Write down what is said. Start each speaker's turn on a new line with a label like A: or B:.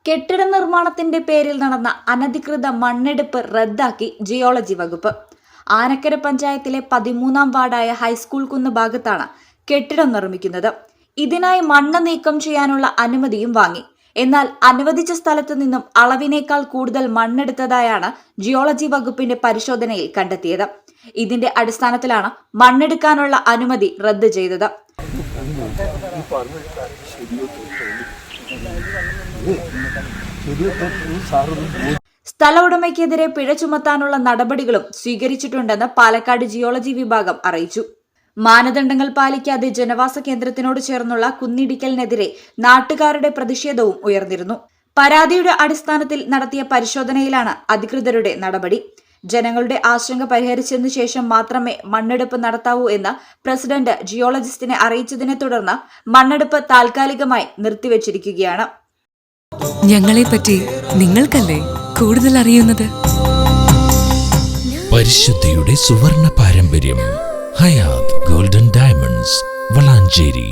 A: കെട്ടിട നിർമ്മാണത്തിന്റെ പേരിൽ നടന്ന അനധികൃത മണ്ണെടുപ്പ് റദ്ദാക്കി ജിയോളജി വകുപ്പ്. ആനക്കര പഞ്ചായത്തിലെ 13-ാം വാർഡായ ഹൈസ്കൂൾ കുന്ന് ഭാഗത്താണ് കെട്ടിടം നിർമ്മിക്കുന്നത്. ഇതിനായി മണ്ണ് നീക്കം ചെയ്യാനുള്ള അനുമതിയും വാങ്ങി. എന്നാൽ അനുവദിച്ച സ്ഥലത്തു നിന്നും അളവിനേക്കാൾ കൂടുതൽ മണ്ണെടുത്തതായാണ് ജിയോളജി വകുപ്പിന്റെ പരിശോധനയിൽ കണ്ടെത്തിയത്. ഇതിന്റെ അടിസ്ഥാനത്തിലാണ് മണ്ണെടുക്കാനുള്ള അനുമതി റദ്ദ് ചെയ്തത്. സ്ഥല ഉടമയ്ക്കെതിരെ പിഴ ചുമത്താനുള്ള നടപടികളും സ്വീകരിച്ചിട്ടുണ്ടെന്ന് പാലക്കാട് ജിയോളജി വിഭാഗം അറിയിച്ചു. മാനദണ്ഡങ്ങൾ പാലിക്കാതെ ജനവാസ കേന്ദ്രത്തിനോട് ചേർന്നുള്ള കുന്നിടിക്കലിനെതിരെ നാട്ടുകാരുടെ പ്രതിഷേധവും ഉയർന്നിരുന്നു. പരാതിയുടെ അടിസ്ഥാനത്തിൽ നടത്തിയ പരിശോധനയിലാണ് അധികൃതരുടെ നടപടി. ജനങ്ങളുടെ ആശങ്ക പരിഹരിച്ചതിനു ശേഷം മാത്രമേ മണ്ണെടുപ്പ് നടത്താവൂ എന്ന് പ്രസിഡന്റ് ജിയോളജിസ്റ്റിനെ അറിയിച്ചതിനെ തുടർന്ന് മണ്ണെടുപ്പ് താൽക്കാലികമായി നിർത്തിവച്ചിരിക്കുകയാണ്.
B: ഞങ്ങളെപ്പറ്റി നിങ്ങൾക്കല്ലേ കൂടുതൽ അറിയുന്നത്?
C: പരിശുദ്ധിയുടെ സുവർണ പാരമ്പര്യം. Hayat golden diamonds, Valanchery.